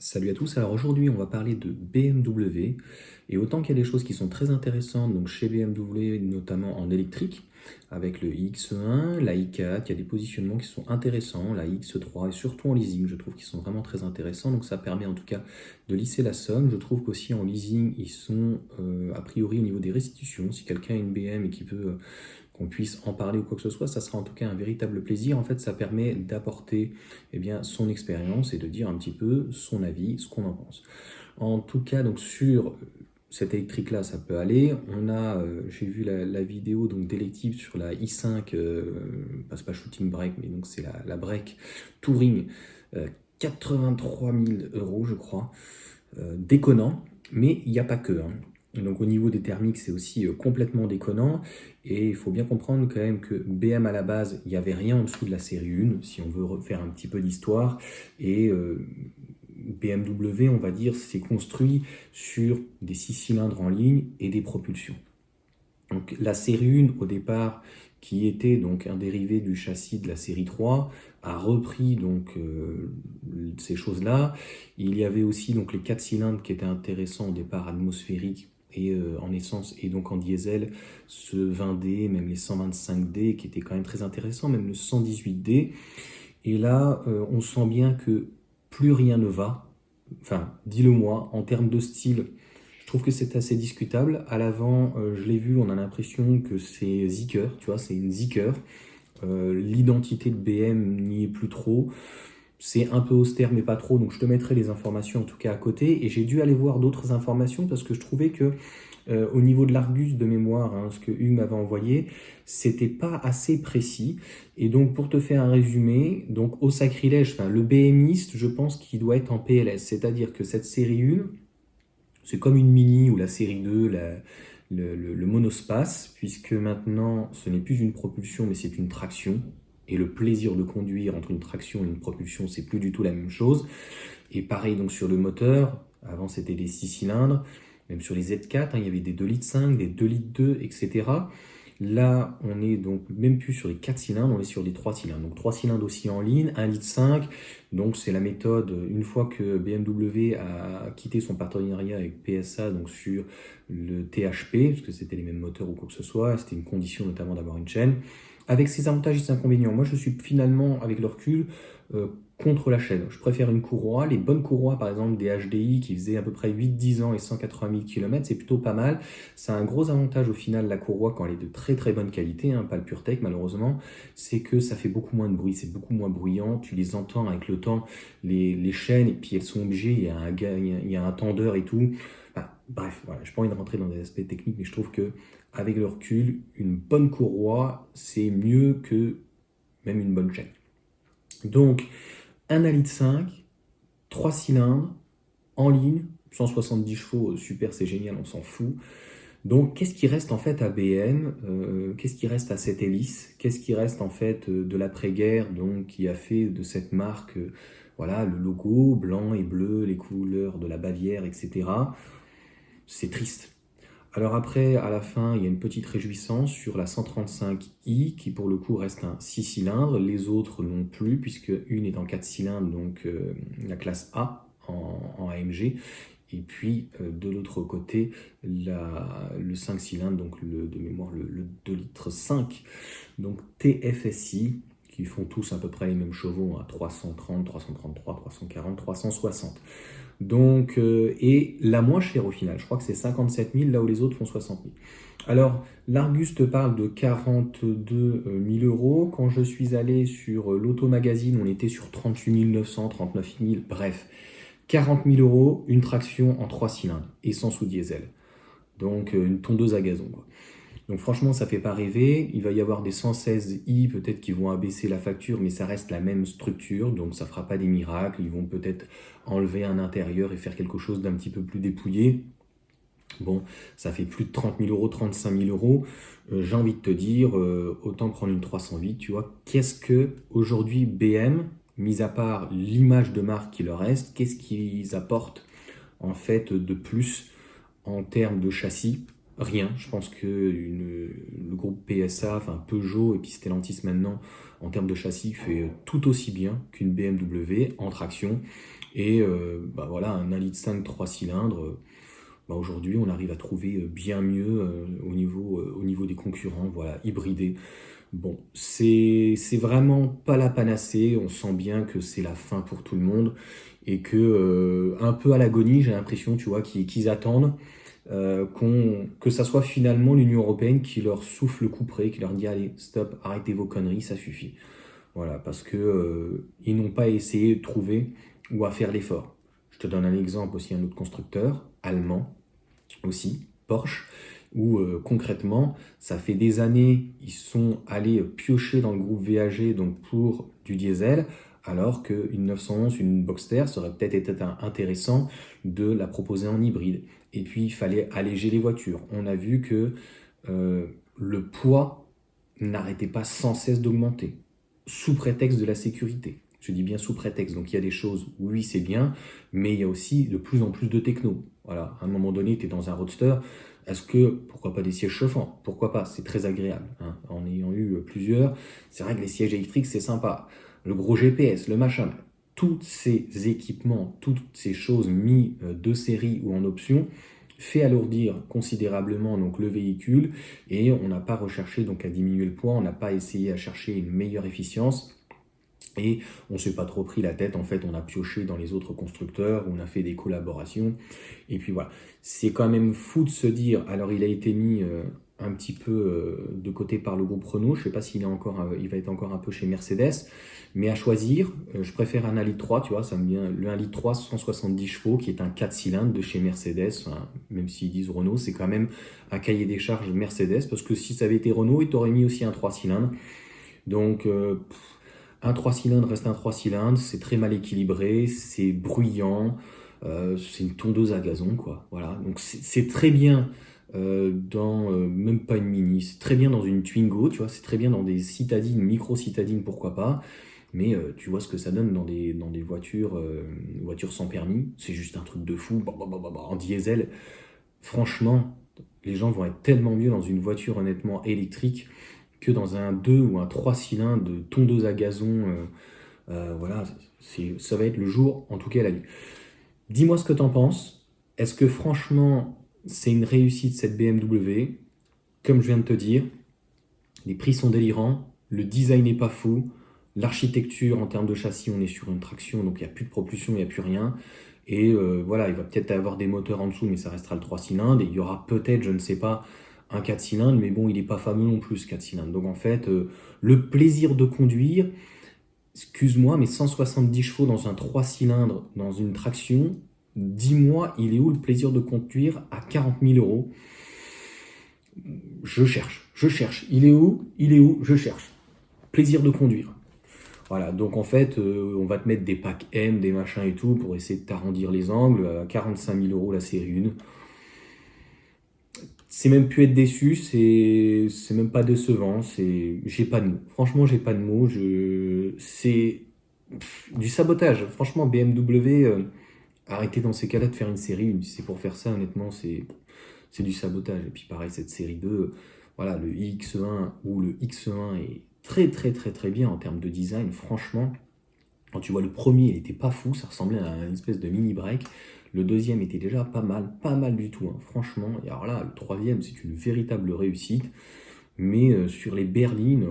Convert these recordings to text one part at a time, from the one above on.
Salut à tous, alors aujourd'hui on va parler de BMW et autant qu'il y a des choses qui sont très intéressantes donc chez BMW notamment en électrique avec le iX1, la i4, il y a des positionnements qui sont intéressants, la iX3 et surtout en leasing je trouve qu'ils sont vraiment très intéressants donc ça permet en tout cas de lisser la somme. Je trouve qu'aussi en leasing ils sont a priori au niveau des restitutions, si quelqu'un a une BM et qui veut qu'on puisse en parler ou quoi que ce soit, ça sera en tout cas un véritable plaisir. En fait, ça permet d'apporter son expérience et de dire un petit peu son avis, ce qu'on en pense. En tout cas, donc sur cette électrique-là, ça peut aller. On a, j'ai vu la vidéo donc d'élective sur la i5, c'est pas shooting break, mais donc c'est la break touring, 83 000 euros, je crois, déconnant. Mais il n'y a pas que. Donc au niveau des thermiques, c'est aussi complètement déconnant. Et il faut bien comprendre quand même que BM à la base, il n'y avait rien en dessous de la série 1, si on veut refaire un petit peu d'histoire. Et BMW, on va dire, s'est construit sur des 6 cylindres en ligne et des propulsions. Donc la série 1, au départ, qui était donc un dérivé du châssis de la série 3, a repris donc ces choses-là. Il y avait aussi donc les 4 cylindres qui étaient intéressants au départ, atmosphériques et en essence et donc en diesel, ce 20D, même les 125D qui étaient quand même très intéressants, même le 118D. Et là, on sent bien que plus rien ne va. Enfin, dis-le moi, en termes de style, je trouve que c'est assez discutable. À l'avant, je l'ai vu, on a l'impression que c'est Zeekr, tu vois, c'est une Zeekr. L'identité de BM n'y est plus trop. C'est un peu austère, mais pas trop. Donc, je te mettrai les informations en tout cas à côté. Et j'ai dû aller voir d'autres informations parce que je trouvais que au niveau de l'Argus de mémoire, ce que Hugues m'avait envoyé, c'était pas assez précis. Et donc, pour te faire un résumé, donc au sacrilège, enfin, le BMiste, je pense qu'il doit être en PLS. C'est-à-dire que cette série 1, c'est comme une Mini ou la série 2, le monospace, puisque maintenant, ce n'est plus une propulsion, mais c'est une traction. Et le plaisir de conduire entre une traction et une propulsion, c'est plus du tout la même chose. Et pareil donc sur le moteur, avant c'était des 6 cylindres, même sur les Z4, il y avait des 2,5 litres, des 2,2 litres, etc. Là, on est donc même plus sur les 4 cylindres, on est sur les 3 cylindres. Donc 3 cylindres aussi en ligne, 1,5 litre. Donc c'est la méthode, une fois que BMW a quitté son partenariat avec PSA donc sur le THP, parce que c'était les mêmes moteurs ou quoi que ce soit, c'était une condition notamment d'avoir une chaîne. Avec ses avantages et ses inconvénients, moi je suis finalement, avec le recul, contre la chaîne. Je préfère une courroie. Les bonnes courroies, par exemple des HDI qui faisaient à peu près 8-10 ans et 180 000 km, c'est plutôt pas mal. Ça a un gros avantage au final, la courroie, quand elle est de très très bonne qualité, pas le PureTech malheureusement, c'est que ça fait beaucoup moins de bruit, c'est beaucoup moins bruyant. Tu les entends avec le temps, les chaînes, et puis elles sont obligées, il y a un tendeur et tout. Bref, voilà, je n'ai pas envie de rentrer dans des aspects techniques, mais je trouve que avec le recul, une bonne courroie, c'est mieux que même une bonne chaîne. Donc, 1,5 litre, 3 cylindres, en ligne, 170 chevaux, super, c'est génial, on s'en fout. Donc, qu'est-ce qui reste en fait à BM? Qu'est-ce qui reste à cette hélice? Qu'est-ce qui reste en fait de l'après-guerre, donc qui a fait de cette marque, voilà, le logo blanc et bleu, les couleurs de la Bavière, etc. C'est triste. Alors après, à la fin, il y a une petite réjouissance sur la 135i qui pour le coup reste un 6 cylindres. Les autres non plus puisque une est en 4 cylindres, donc la classe A en AMG. Et puis de l'autre côté, le 5 cylindres, donc de mémoire le 2 litres 5, donc TFSI, qui font tous à peu près les mêmes chevaux à 330, 333, 340, 360. Donc, et la moins chère au final, je crois que c'est 57 000, là où les autres font 60 000. Alors, l'Argus te parle de 42 000 euros. Quand je suis allé sur l'Auto-Magazine, on était sur 38 900, 39 000, bref. 40 000 euros, une traction en 3 cylindres, essence ou diesel. Donc, une tondeuse à gazon, quoi. Donc franchement, ça fait pas rêver. Il va y avoir des 116i peut-être qui vont abaisser la facture, mais ça reste la même structure, donc ça fera pas des miracles. Ils vont peut-être enlever un intérieur et faire quelque chose d'un petit peu plus dépouillé. Bon, ça fait plus de 30 000 euros, 35 000 euros. J'ai envie de te dire, autant prendre une 308, tu vois. Qu'est-ce que aujourd'hui BM, mis à part l'image de marque qui leur reste, qu'est-ce qu'ils apportent en fait de plus en termes de châssis? Rien. Je pense que le groupe PSA, enfin Peugeot et puis Stellantis maintenant, en termes de châssis, fait tout aussi bien qu'une BMW en traction. Et voilà, un 1,5 litre 3 cylindres, aujourd'hui on arrive à trouver bien mieux au niveau des concurrents, voilà, hybridés. Bon, c'est vraiment pas la panacée, on sent bien que c'est la fin pour tout le monde et que, un peu à l'agonie, j'ai l'impression, tu vois, qu'ils attendent que ça soit finalement l'Union européenne qui leur souffle le coup près, qui leur dit allez, stop, arrêtez vos conneries, ça suffit. Voilà, parce que ils n'ont pas essayé de trouver ou à faire l'effort. Je te donne un exemple aussi, un autre constructeur allemand aussi, Porsche, où concrètement, ça fait des années, ils sont allés piocher dans le groupe VAG donc pour du diesel, alors qu'une 911, une Boxster, ça aurait peut-être été intéressant de la proposer en hybride. Et puis, il fallait alléger les voitures. On a vu que le poids n'arrêtait pas sans cesse d'augmenter, sous prétexte de la sécurité. Je dis bien sous prétexte. Donc il y a des choses, oui, c'est bien, mais il y a aussi de plus en plus de techno. Voilà, à un moment donné, tu es dans un roadster. Est-ce que, pourquoi pas des sièges chauffants? Pourquoi pas? C'est très agréable. Hein. En ayant eu plusieurs, c'est vrai que les sièges électriques, c'est sympa. Le gros GPS, le machin, tous ces équipements, toutes ces choses mis de série ou en option, fait alourdir considérablement donc le véhicule et on n'a pas recherché donc à diminuer le poids, on n'a pas essayé à chercher une meilleure efficience. Et on ne s'est pas trop pris la tête, en fait, on a pioché dans les autres constructeurs, on a fait des collaborations, et puis voilà. C'est quand même fou de se dire, alors il a été mis un petit peu de côté par le groupe Renault, je ne sais pas s'il est encore, il va être encore un peu chez Mercedes, mais à choisir, je préfère un 1,3 litre, tu vois, ça me vient, le 1,3 litre 170 chevaux, qui est un 4 cylindres de chez Mercedes, enfin, même s'ils disent Renault, c'est quand même un cahier des charges Mercedes, parce que si ça avait été Renault, ils t'auraient mis aussi un 3 cylindres, donc... un 3 cylindres reste un 3 cylindres, c'est très mal équilibré, c'est bruyant, c'est une tondeuse à gazon, quoi. Voilà. Donc c'est très bien dans, même pas une Mini, c'est très bien dans une Twingo, tu vois, c'est très bien dans des citadines, micro-citadines, pourquoi pas. Mais tu vois ce que ça donne dans des voitures, voitures sans permis, c'est juste un truc de fou. En diesel, franchement, les gens vont être tellement mieux dans une voiture honnêtement électrique que dans un 2 ou un 3 cylindres de tondeuse à gazon. Voilà, ça va être le jour, en tout cas la nuit. Dis-moi ce que t'en penses. Est-ce que franchement, c'est une réussite cette BMW? Comme je viens de te dire, les prix sont délirants, le design n'est pas fou, l'architecture en termes de châssis, on est sur une traction, donc il n'y a plus de propulsion, il n'y a plus rien. Et voilà, il va peut-être avoir des moteurs en dessous, mais ça restera le 3 cylindres. Et il y aura peut-être, je ne sais pas, un 4 cylindres, mais bon, il n'est pas fameux non plus, ce 4 cylindres. Donc en fait, le plaisir de conduire, excuse-moi, mais 170 chevaux dans un 3 cylindres, dans une traction, dis-moi, il est où le plaisir de conduire à 40 000 euros? Je cherche. Il est où? Je cherche. Plaisir de conduire. Voilà, donc en fait, on va te mettre des packs M, des machins et tout, pour essayer de t'arrondir les angles, à 45 000 euros la série 1. C'est même plus être déçu, c'est même pas décevant, j'ai pas de mots. Franchement, j'ai pas de mots, c'est du sabotage. Franchement, BMW, arrêtez dans ces cas-là de faire une série 1. Si c'est pour faire ça, honnêtement, c'est du sabotage. Et puis pareil, cette série 2, voilà, le iX1 ou le X1 est très très très très bien en termes de design. Franchement, quand tu vois le premier, il était pas fou, ça ressemblait à une espèce de mini break. Le deuxième était déjà pas mal du tout, hein, franchement. Et alors là, le troisième, c'est une véritable réussite. Mais sur les berlines,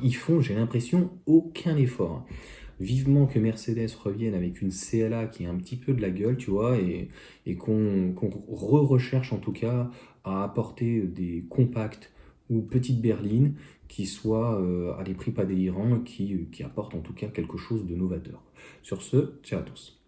ils font, j'ai l'impression, aucun effort. Hein. Vivement que Mercedes revienne avec une CLA qui a un petit peu de la gueule, tu vois, et qu'on recherche en tout cas à apporter des compacts ou petites berlines qui soient à des prix pas délirants, qui apportent en tout cas quelque chose de novateur. Sur ce, ciao à tous.